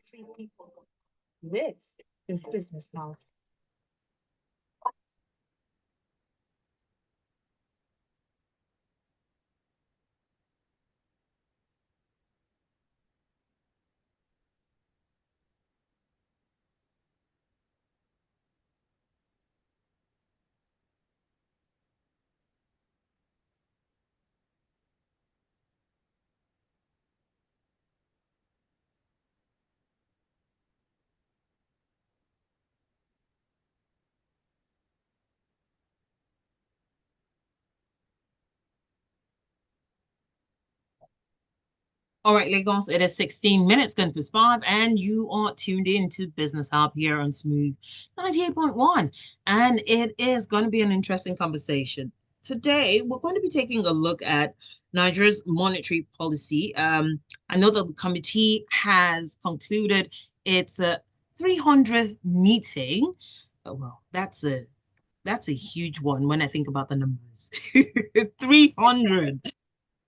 treat people. This is business knowledge. All right, Lagos, it is 16 minutes going to 5, and you are tuned in to Business Hub here on Smooth 98.1. And it is going to be an interesting conversation. Today, we're going to be taking a look at Nigeria's monetary policy. I know that the committee has concluded its 300th meeting. Well, that's a huge one when I think about the numbers. 300.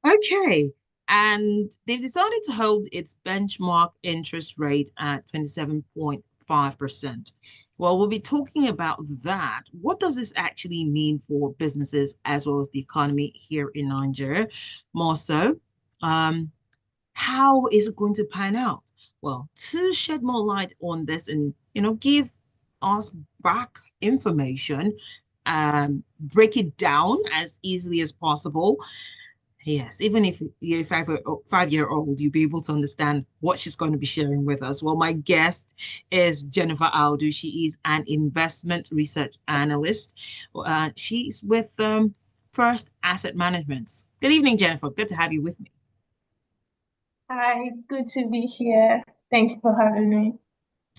Okay. And they've decided to hold its benchmark interest rate at 27.5%. Well, we'll be talking about that. What does this actually mean for businesses as well as the economy here in Nigeria? More so, um, how is it going to pan out? Well, to shed more light on this and give us back information, break it down as easily as possible. Yes, even if you're 5-year old, you'll be able to understand what she's going to be sharing with us. Well, my guest is Jennifer Audu. She is an investment research analyst. She's with First Asset Management. Good evening, Jennifer. Good to have you with me. Hi, good to be here. Thank you for having me.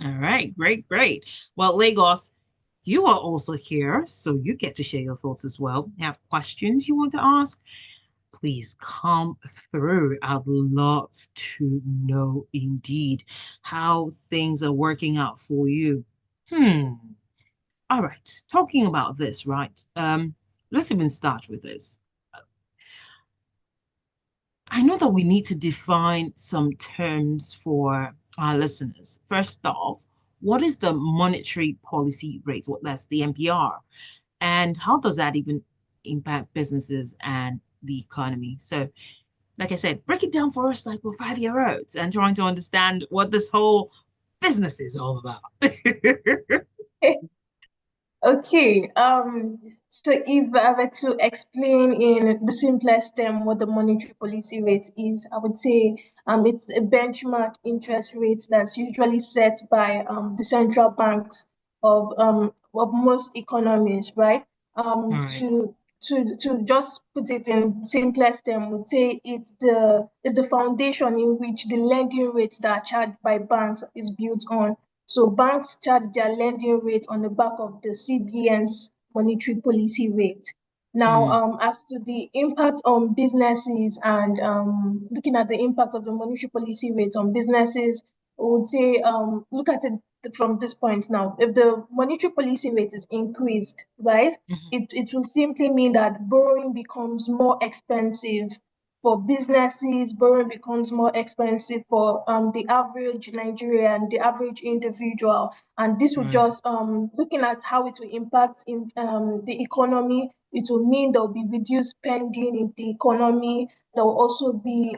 All right, great, great. Well, Lagos, you are also here, so you get to share your thoughts as well. Have questions you want to ask? Please come through. I'd love to know indeed how things are working out for you. Hmm. All right. Talking about this, right? Let's even start with this. I know that we need to define some terms for our listeners. First off, what is the monetary policy rate? What that's the MPR, and how does that even impact businesses and the economy? So like I said, break it down for us like we're 5-year olds and trying to understand what this whole business is all about. Okay, so if I were to explain in the simplest term what the monetary policy rate is, I would say it's a benchmark interest rate that's usually set by the central banks of most economies, right? All right. To just put it in simplest term, would say it's the foundation in which the lending rates that are charged by banks is built on. So banks charge their lending rate on the back of the CBN's monetary policy rate. Now, Mm, as to the impact on businesses and looking at the impact of the monetary policy rate on businesses, I would say look at it from this point now. If the monetary policy rate is increased, right, mhm, it will simply mean that borrowing becomes more expensive for businesses, borrowing becomes more expensive for the average Nigerian, the average individual, and this will right. just looking at how it will impact in the economy. It will mean there will be reduced spending in the economy. There will also be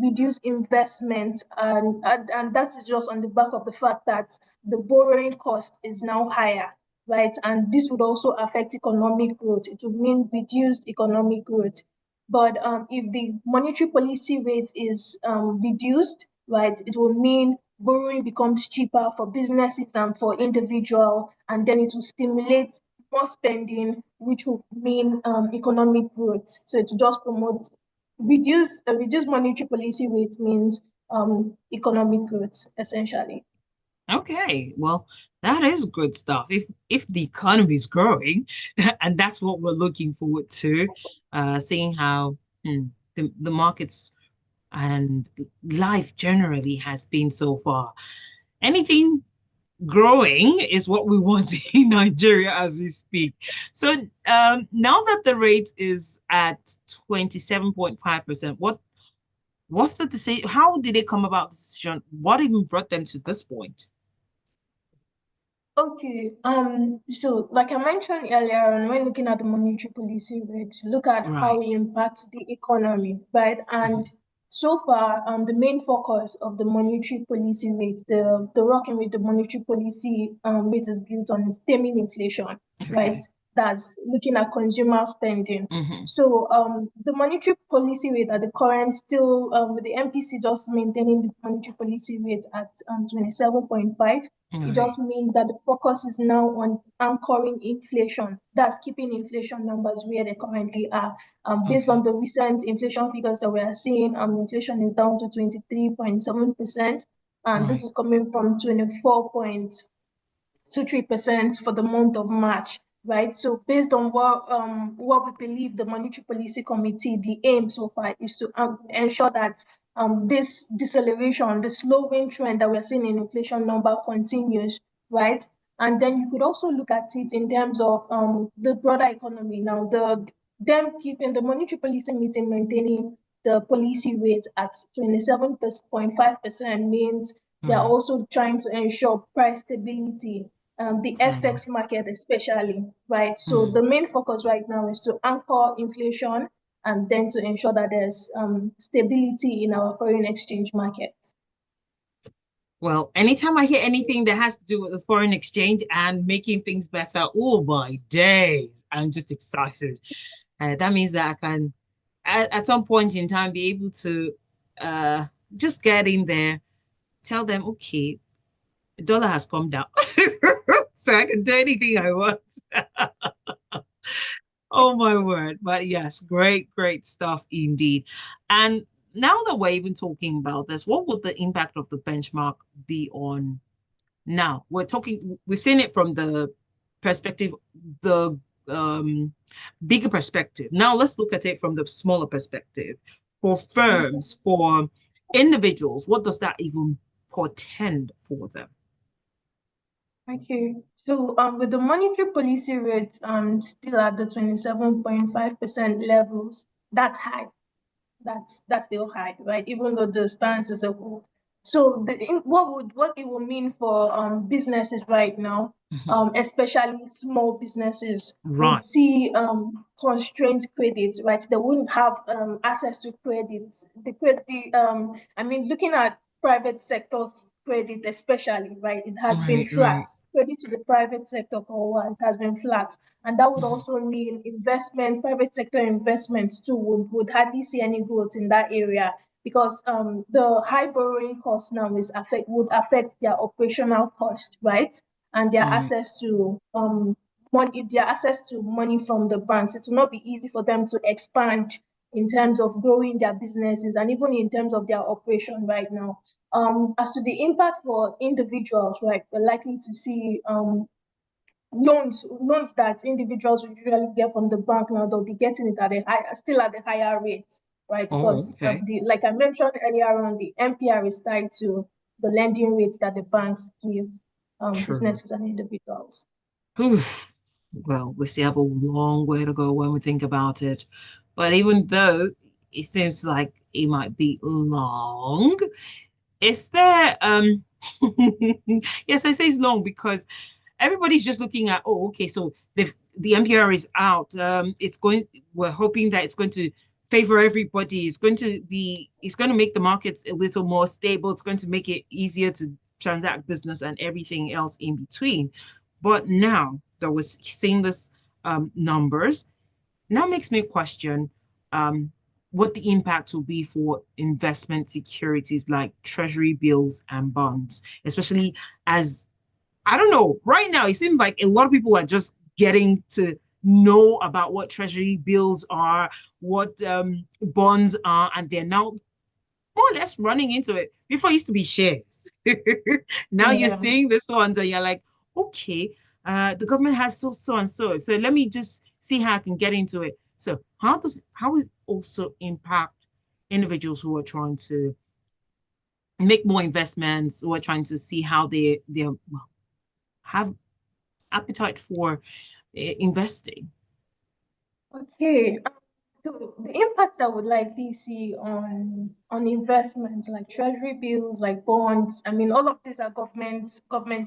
reduced investment, and that is just on the back of the fact that the borrowing cost is now higher, right? And this would also affect economic growth. It would mean reduced economic growth. But if the monetary policy rate is reduced, right, it will mean borrowing becomes cheaper for businesses and for individual, and then it will stimulate more spending, which will mean economic growth. So it will just promote reduce monetary policy rate means economic growth essentially. Okay. Well, that is good stuff. If the economy is growing, and that's what we're looking forward to, seeing how the markets and life generally has been so far. Anything growing is what we want in Nigeria as we speak. So now that the rate is at 27.5%, What's the decision? How did they come about the decision? What even brought them to this point? Okay, so like I mentioned earlier on, when looking at the monetary policy rate, look at how Right. it impacts the economy, right? Mhm. And so far, the main focus of the monetary policy rate, the working with the monetary policy rate is built on is taming inflation, right? Okay. That's looking at consumer spending. Hmm. So the monetary policy rate at the current still with the MPC just maintaining the monetary policy rate at 27.5. It Right. just means that the focus is now on anchoring inflation. That's keeping inflation numbers where they currently are. Based Okay. on the recent inflation figures that we are seeing, inflation is down to 23.7%, and this Right. is coming from 24.23% for the month of March, right? So based on what we believe the Monetary Policy Committee, the aim so far is to ensure that this deceleration, the slowing trend that we're seeing in inflation number continues, right? And then you could also look at it in terms of the broader economy. Now, them keeping the monetary policy meeting maintaining the policy rate at 27.5% means they're Right. also trying to ensure price stability, the Mm. FX market especially, right? So Mm. the main focus right now is to anchor inflation and then to ensure that there's stability in our foreign exchange market. Well, anytime I hear anything that has to do with the foreign exchange and making things better, oh my days, I'm just excited. That means that I can, at some point in time, be able to uh, just get in there, tell them, okay, the dollar has come down, so I can do anything I want. Oh my word. But yes, great, great stuff indeed. And now that we're even talking about this, what would the impact of the benchmark be on now? We've seen it from the perspective, the bigger perspective. Now let's look at it from the smaller perspective. For firms, for individuals, what does that even portend for them? Okay, so with the monetary policy rate still at the 27.5% levels, that's high. That's still high, right? Even though the stance is a hold. So what it will mean for businesses right now, Mhm. especially small businesses, would Right. see constrained credit, right? They wouldn't have access to credit. I mean, looking at private sector's credit, especially, right? It has been Right, flat. right. Credit to the private sector for a while, it has been flat, and that would Mhm. also mean investment, private sector investments too would hardly see any growth in that area because the high borrowing cost now would affect their operational cost, right? And their Right. access to money from the banks. It will not be easy for them to expand in terms of growing their businesses and even in terms of their operation right now. As to the impact for individuals, right, we're likely to see loans that individuals would usually get from the bank now they'll be getting it at still at the higher rate, right? Oh, Because okay. the like I mentioned earlier on, the MPR is tied to the lending rates that the banks give True. businesses and individuals. Oof. Well, we still have a long way to go when we think about it. But even though it seems like it might be long, is there yes, I say it's long because everybody's just looking at, oh, okay, so the NPR is out. We're hoping that it's going to favor everybody. It's going to make the markets a little more stable. It's going to make it easier to transact business and everything else in between. But now that we're seeing this numbers, now makes me question um, what the impact will be for investment securities like treasury bills and bonds, especially as I don't know. Right now, it seems like a lot of people are just getting to know about what treasury bills are, what bonds are, and they're now more or less running into it. Before it used to be shares. Now you're Yeah. seeing this ones and you're like, okay, the government has so and so. So let me just see how I can get into it. So how will it also impact individuals who are trying to make more investments, who are trying to see how they have appetite for investing. Okay. the impact that would likely see on investments like treasury bills, like bonds. I mean, all of these are government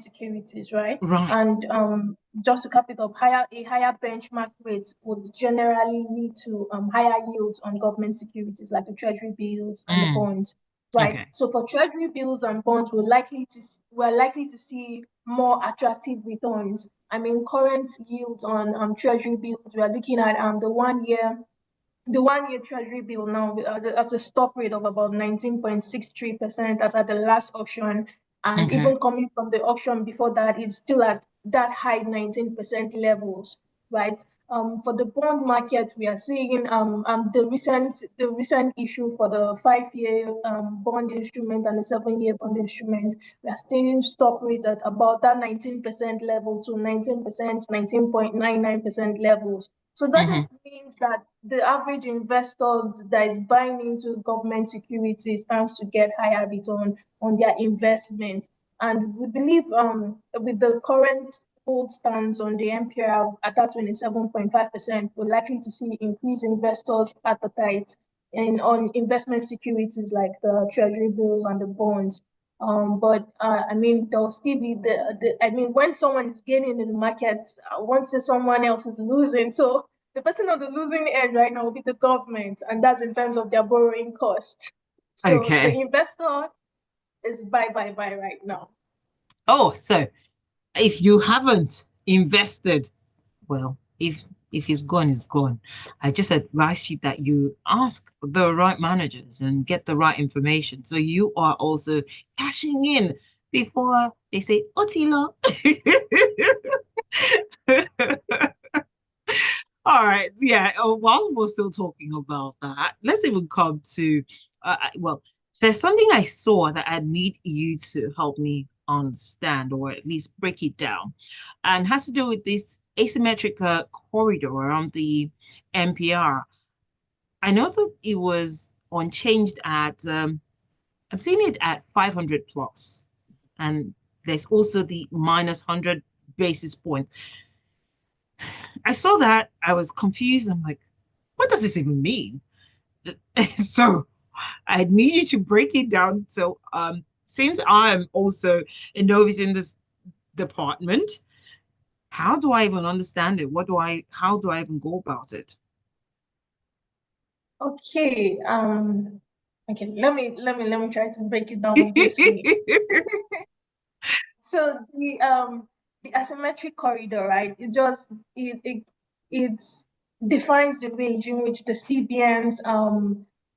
securities, right? Right. And just to cap it up, a higher benchmark rate would generally lead to higher yields on government securities like the treasury bills and the Mm, bonds, right? okay. So for treasury bills and bonds, we're likely to see more attractive returns. I mean, current yields on treasury bills, we are looking at the 1 year treasury bill now at a stop rate of about 19.63% as at the last auction. And Okay. even coming from the auction before that, it's still at that high 19% levels, right? For the bond market, we are seeing the recent issue for the 5 year bond instrument and the 7 year bond instrument. We are seeing stop rates at about that 19% level to 19%, 19.99% levels. So that Mm-hmm. just means that the average investor that is buying into government securities stands to get higher return on their investment. And we believe with the current gold stands on the MPR at that 27.5%, we're likely to see increased investors' appetite on investment securities like the treasury bills and the bonds. But I mean, there'll still be I mean, when someone is gaining in the market, once someone else is losing. So the person on the losing end right now will be the government, and that's in terms of their borrowing cost. So the Okay. investor is buy right now. Oh, so if you haven't invested, well, if it's gone, it's gone. I just advise you that you ask the right managers and get the right information. So you are also cashing in before they say, Otilo. All right. Yeah. While we're still talking about that, let's even come to, well, there's something I saw that I need you to help me understand or at least break it down, and has to do with this asymmetric corridor around the MPR. I know that it was unchanged at, I'm seeing it at 500 plus, and there's also the minus 100 basis point. I saw that. I was confused. I'm like, what does this even mean? So I need you to break it down. So since I'm also a novice in this department, how do I even understand it? How do I even go about it? Okay. Okay. Let me try to break it down this way. So the asymmetric corridor, right? It defines the range in which the CBN's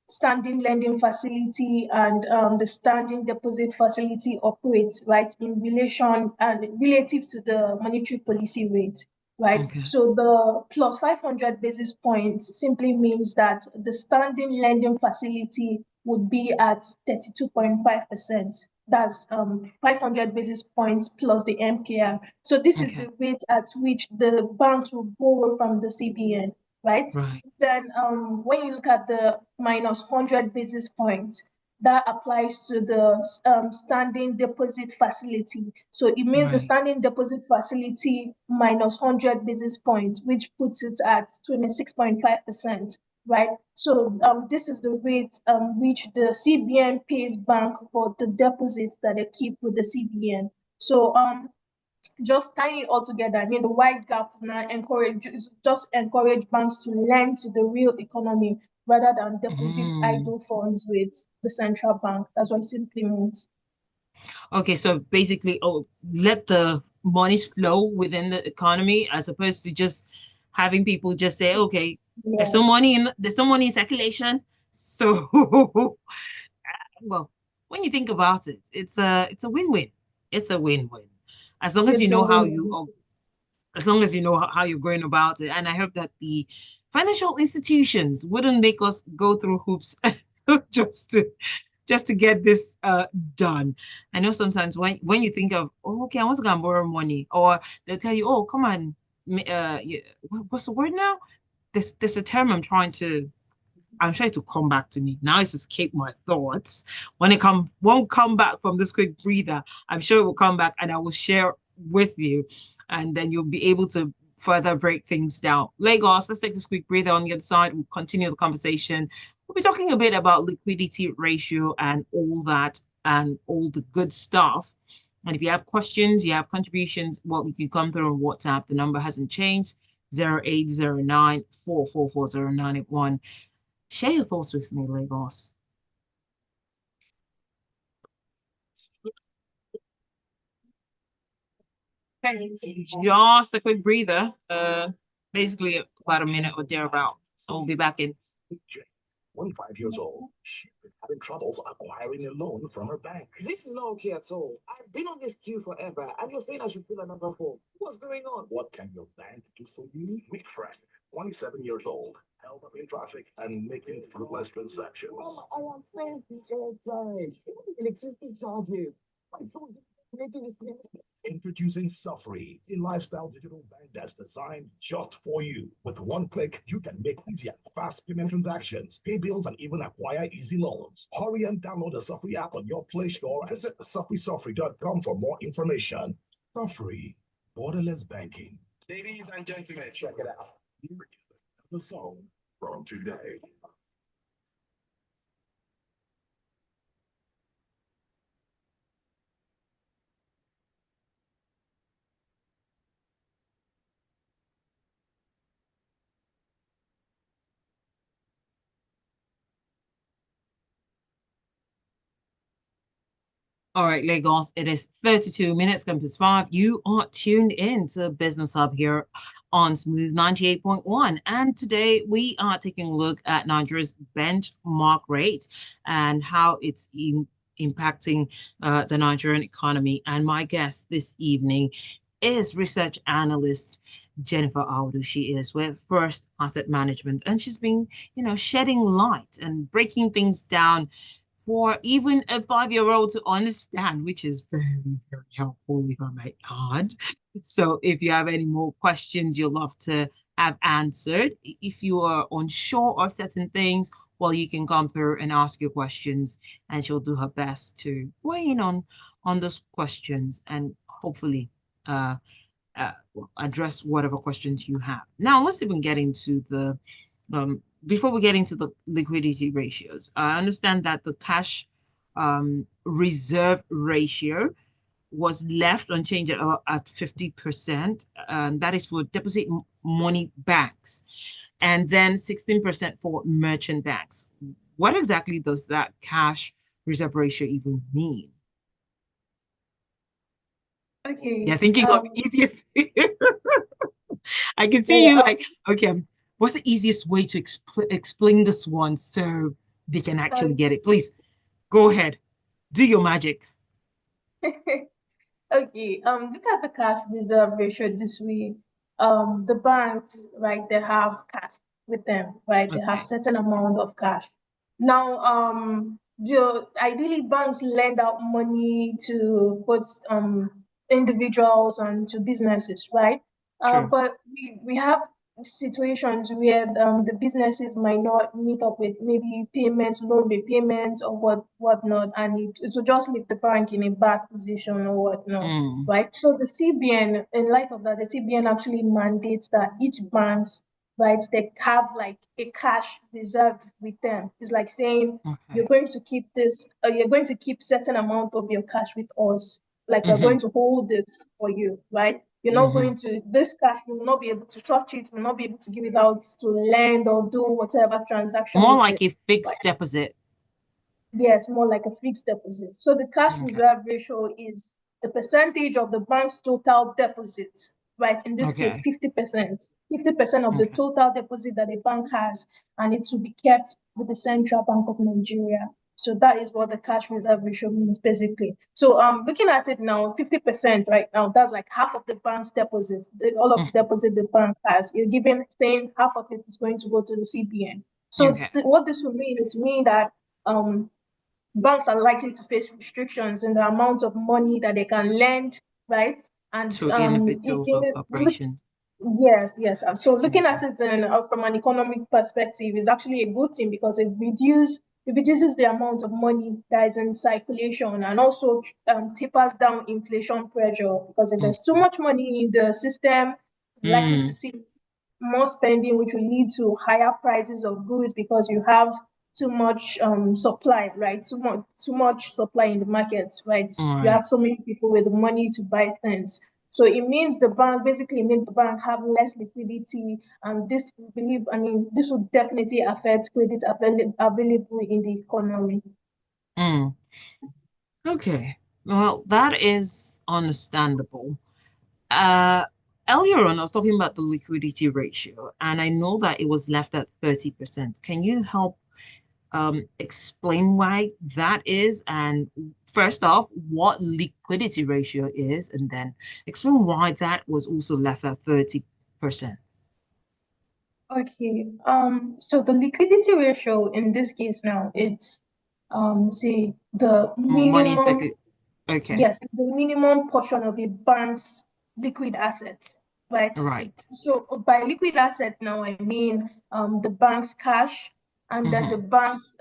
standing lending facility and the standing deposit facility operates, right, in relation and relative to the monetary policy rate, right? Okay. So the plus 500 basis points simply means that the standing lending facility would be at 32.5%. That's 500 basis points plus the MPR. So this is Okay. the rate at which the banks will borrow from the CBN, right? Right. Then when you look at the minus 100 basis points, that applies to the standing deposit facility. So it means the Right. standing deposit facility minus 100 basis points, which puts it at 26.5%, right? So this is the rate which the CBN pays bank for the deposits that they keep with the CBN. So just tying it all together, I mean, the wide gap now encourage banks to lend to the real economy rather than deposit Mm. idle funds with the central bank. That's what it simply means. Okay, so basically, oh, let the monies flow within the economy as opposed to just having people just say, okay, Yeah, there's no money in circulation. So, well, when you think about it, it's a win-win. It's a win-win. As long as you it's a know win. as long as you know how you're going about it. And I hope that the financial institutions wouldn't make us go through hoops just to just to get this done. I know sometimes when you think of, oh, okay, I want to go and borrow money, or they'll tell you, oh, come on, what's the word now? There's a term I'm trying to come back to me. Now it's escaped my thoughts. When it won't come back from this quick breather, I'm sure it will come back and I will share with you. And then you'll be able to further break things down. Lagos, let's take this quick breather. On the other side, we'll continue the conversation. We'll be talking a bit about liquidity ratio and all that and all the good stuff. And if you have questions, you have contributions, well, you can come through on WhatsApp. The number hasn't changed. 0809 4440981. Share your thoughts with me, Lagos. Okay, just a quick breather. Basically about a minute or thereabout. So we'll be back in. 25 years old. She's been having troubles acquiring a loan from her bank. This is not okay at all. I've been on this queue forever, and you're saying I should fill another form. What's going on? What can your bank do for you? Meet Frank, 27 years old, held up in traffic and making fruitless transactions. Mama, I am paying the airtime, electricity charges. My phone is Introducing Suffery, a lifestyle digital bank that's designed just for you. With one click, you can make easy and fast payment transactions, pay bills, and even acquire easy loans. Hurry and download the Suffery app on your Play Store and visit suffery.com for more information. Suffery, borderless banking. Ladies and gentlemen, check it out. Here is the song from today. All right, Lagos, it is 32 minutes, Compass 5. You are tuned in to Business Hub here on Smooth 98.1. And today we are taking a look at Nigeria's benchmark rate and how it's impacting the Nigerian economy. And my guest this evening is research analyst Jennifer Audu. She is with First Asset Management, and she's been, shedding light and breaking things down for even a 5-year-old to understand, which is very, very helpful, if I may add. So if you have any more questions you'd love to have answered, if you are unsure of certain things, well, you can come through and ask your questions, and she'll do her best to weigh in on those questions and hopefully address whatever questions you have. Now, let's even get into the before we get into the liquidity ratios. I understand that the cash reserve ratio was left unchanged at 50%. That is for deposit money banks, and then 16% for merchant banks. What exactly does that cash reserve ratio even mean? Okay. Yeah, thinking of the easiest. I can see you like, okay, what's the easiest way to explain this one so they can actually get it? Please go ahead, do your magic. Okay, look at the cash reserve ratio this way. The banks, right, they have cash with them, right? They have Okay. certain amount of cash. Now, ideally banks lend out money to both individuals and to businesses, right? True. But we have situations where the businesses might not meet up with maybe payments, loan repayments or whatnot, and it will just leave the bank in a bad position or whatnot, right? So the CBN, in light of that, the CBN actually mandates that each banks, right, they have like a cash reserve with them. It's like saying you're going to keep this, you're going to keep certain amount of your cash with us. Like we're going to hold it for you, right? You're not going to, this cash, you will not be able to touch it, you will not be able to give it out to lend or do whatever transaction. More like a fixed deposit. Yes, more like a fixed deposit. So the cash reserve ratio is the percentage of the bank's total deposit, right? In this case, 50%. 50% of the total deposit that a bank has, and it will be kept with the Central Bank of Nigeria. So that is what the cash reserve ratio means, basically. So looking at it now, 50% right now, that's like half of the bank's deposits, all of the deposit the bank has. You're giving, saying half of it is going to go to the CBN. So what this will mean, it will mean that banks are likely to face restrictions in the amount of money that they can lend, right? And to individuals or corporations. Yes. So looking at it from an economic perspective is actually a good thing because it reduces the amount of money that is in circulation and also tapers down inflation pressure, because if there's too much money in the system, likely to Mm, see more spending, which will lead to higher prices of goods because you have too much supply, right? Too much supply in the markets, right? You right. have so many people with the money to buy things. So it means the bank basically means the bank have less liquidity, and this would definitely affect credit available in the economy. Mm. Okay. Well, that is understandable. Uh, Earlier on, I was talking about the liquidity ratio, and I know that it was left at 30%. Can you help explain why that is? And first off, what liquidity ratio is, and then explain why that was also left at 30%. Okay. So the liquidity ratio in this case now, it's say the Money is like minimum. okay, Yes, the minimum portion of a bank's liquid assets, right? right. So by liquid asset now, I mean the bank's cash and then the Hmm. bank's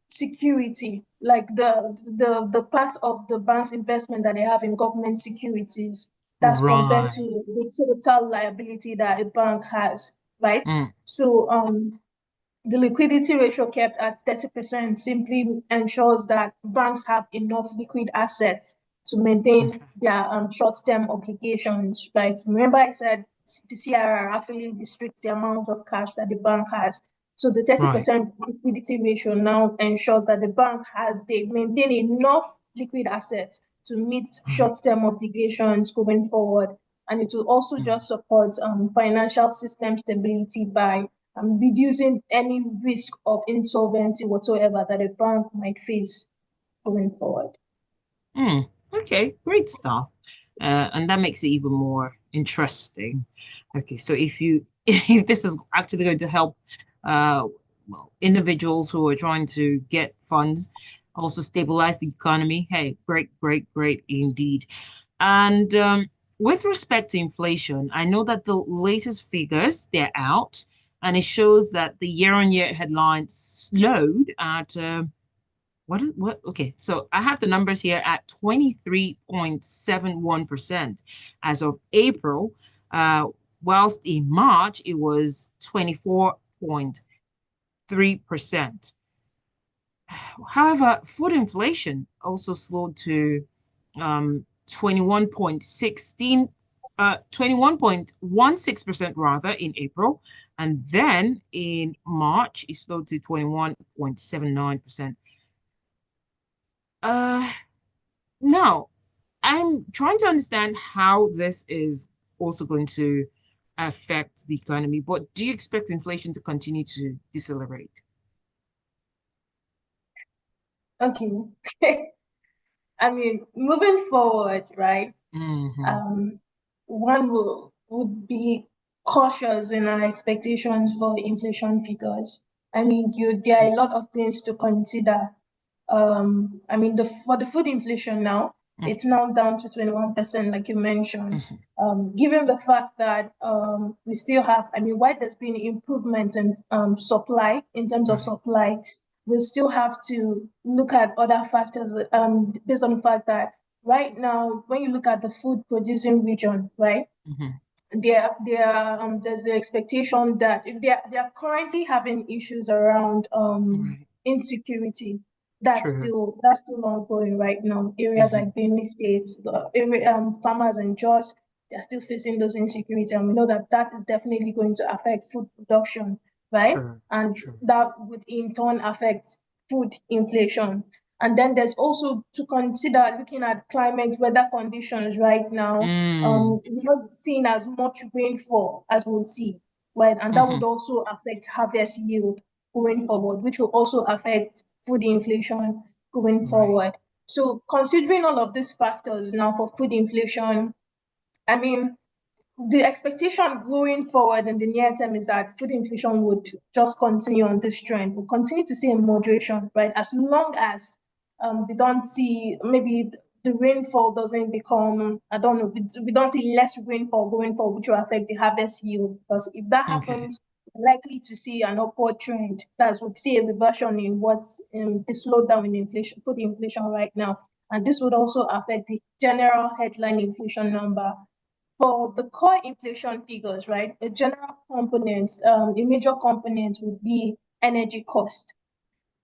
security, like the part of the bank's investment that they have in government securities. That's compared to Right. the total liability that a bank has, right? Mm, So the liquidity ratio kept at 30% simply ensures that banks have enough liquid assets to maintain okay. their short-term obligations, right? Remember I said the CRR actually restricts the amount of cash that the bank has. So the Right. 30% liquidity ratio now ensures that they maintain enough liquid assets to meet Right. short-term obligations going forward. And it will also Mm, just support financial system stability by reducing any risk of insolvency whatsoever that a bank might face going forward. mm. Okay, great stuff. And that makes it even more interesting. Okay, so if you if this is actually going to help well, individuals who are trying to get funds, also stabilize the economy, hey, great, great, great indeed. And with respect to inflation, I know that the latest figures they're out, and it shows that the year-on-year headline slowed at what okay, so I have the numbers here at 23.71% as of April, whilst in March it was 24.3%. However, food inflation also slowed to 21.16% rather in April, and then in March it slowed to 21.79%. Uh, Now, I'm trying to understand how this is also going to affect the economy, but do you expect inflation to continue to decelerate? Okay. Moving forward, right? Hmm. Um, one would be cautious in our expectations for inflation figures. There are a lot of things to consider. For the food inflation now, it's now down to 21%, like you mentioned. Given the fact that we still have, while there's been improvement in supply, in terms of Right. supply, we still have to look at other factors based on the fact that right now, when you look at the food producing region, right, Hmm. there's the expectation that they are currently having issues around Right. insecurity. True. That's still ongoing right now. Areas Hmm. like Benue State, farmers and Jos, they're still facing those insecurity, and we know that that is definitely going to affect food production, right? True. And True. that would in turn affect food inflation. And then there's also to consider looking at climate weather conditions right now. Mm. We're not seeing as much rainfall as we'll see, right? And that would Hmm. also affect harvest yield going forward, which will also affect food inflation going Right. forward. So considering all of these factors now for food inflation, I mean, the expectation going forward in the near term is that food inflation would just continue on this trend. We'll continue to see a moderation, right? As long as we don't see maybe the rainfall doesn't become, I don't know, we don't see less rainfall going forward, which will affect the harvest yield. Because if that Okay. happens, we're likely to see an upward trend. That's we'll see a reversion in what's the slowdown in inflation, food inflation right now. And this would also affect the general headline inflation number for the core inflation figures, right, a general component, a major component would be energy cost,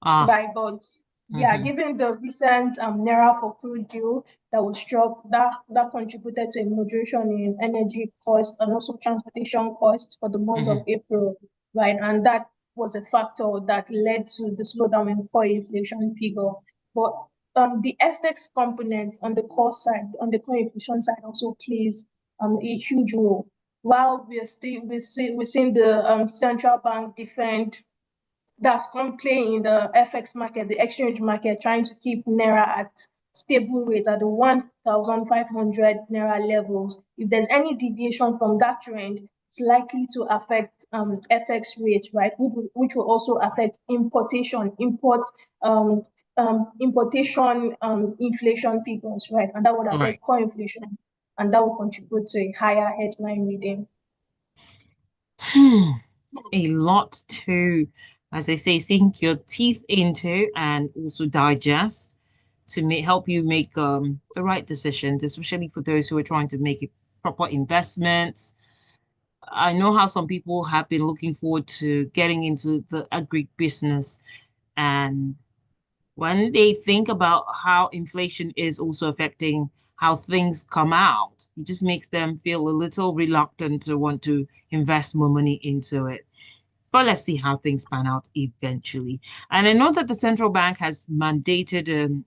Ah, right? But yeah, given the recent naira for crude deal that was struck, that contributed to a moderation in energy cost and also transportation costs for the month of April, right? And that was a factor that led to the slowdown in core inflation figure. But the FX component on the core side, on the core inflation side, also plays a huge role. While we're seeing the central bank defend that's come play in the FX market, the exchange market, trying to keep Naira at stable rate at the 1,500 Naira levels. If there's any deviation from that trend, it's likely to affect FX rate, right? Which will also affect importation inflation figures, right? And that would right. affect core inflation, and that will contribute to a higher headline reading. A lot to, as I say, sink your teeth into and also digest to help you make the right decisions, especially for those who are trying to make proper investments. I know how some people have been looking forward to getting into the agri business, and when they think about how inflation is also affecting how things come out, it just makes them feel a little reluctant to want to invest more money into it. But let's see how things pan out eventually. And I know that the central bank has mandated,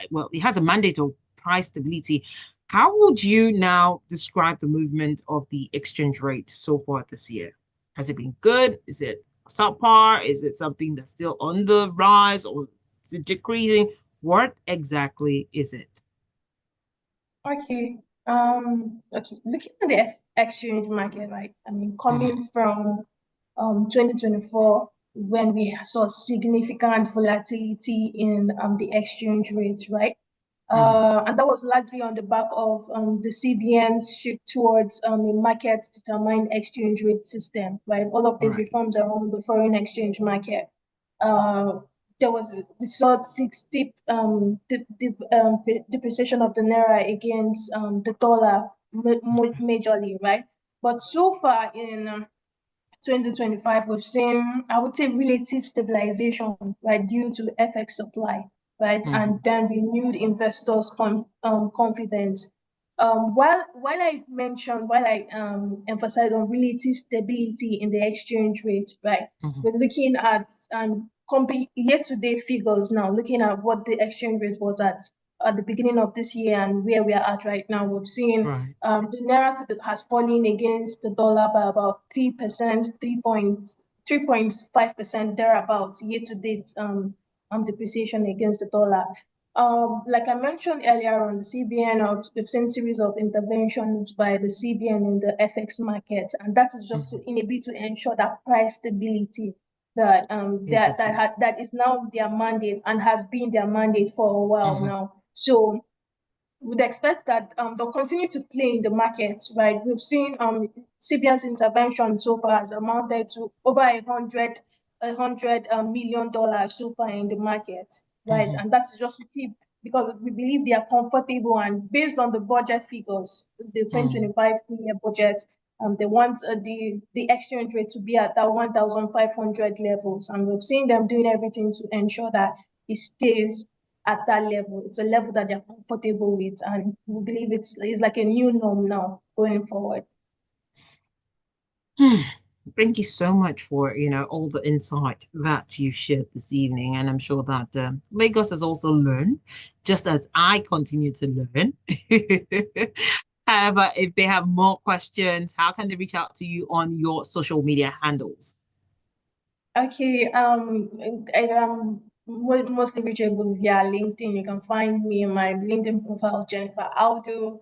well, it has a mandate of price stability. How would you now describe the movement of the exchange rate so far this year? Has it been good? Is it subpar? Is it something that's still on the rise, or is it decreasing? What exactly is it? Okay. Okay. Looking at the exchange market, right? I mean, coming from 2024, when we saw significant volatility in the exchange rates, right? And that was largely on the back of the CBN's shift towards a market-determined exchange rate system, right? All of the Right. reforms around the foreign exchange market. Uh, we saw 60 depreciation of the naira against the dollar majorly, right? But so far in 2025, we've seen, I would say, relative stabilization, right, due to FX supply, right, and then renewed investors' confidence. While I emphasize on relative stability in the exchange rate, right, we're looking at year-to-date figures now, looking at what the exchange rate was at the beginning of this year and where we are at right now. We've seen Right. the naira has fallen against the dollar by about 3%, 3.5% thereabouts year to date depreciation against the dollar. Like I mentioned earlier on, the CBN, we've seen series of interventions by the CBN in the FX market, and that is just in a bit to ensure that price stability that is now their mandate and has been their mandate for a while now. So would expect that they'll continue to play in the market, right? We've seen CBN's intervention so far has amounted to over $100 million so far in the market, right? And that's just to keep, because we believe they are comfortable, and based on the budget figures, the 2025 year budget, they want the exchange rate to be at that 1,500 levels, and we've seen them doing everything to ensure that it stays at that level. It's a level that they're comfortable with, and we believe it's like a new norm now going forward. Thank you so much for, all the insight that you shared this evening. And I'm sure that Lagos has also learned, just as I continue to learn. However, if they have more questions, how can they reach out to you on your social media handles? Okay, I am mostly reachable via LinkedIn. You can find me in my LinkedIn profile, Jennifer Audu,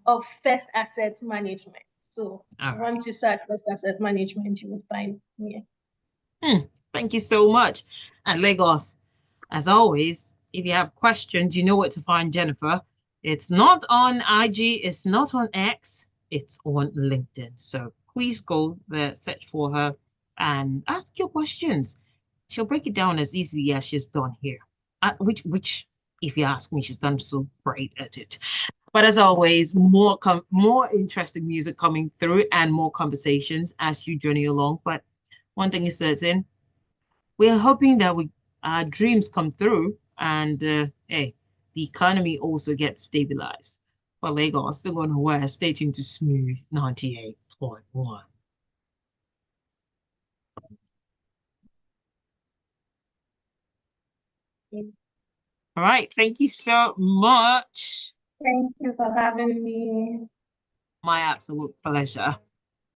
of First Asset Management. So once you search First Asset Management, you will find me. Thank you so much. And Lagos, as always, if you have questions, you know where to find Jennifer. It's not on IG, it's not on X, it's on LinkedIn. So please go there, search for her, and ask your questions. She'll break it down as easily as she's done here. Which, if you ask me, she's done so great at it. But as always, more interesting music coming through and more conversations as you journey along. But one thing is certain, we're hoping that our dreams come through and hey, the economy also gets stabilized. But Lagos still going to wear. Stay tuned to Smooth 98.1. All right, thank you so much. Thank you for having me. My absolute pleasure.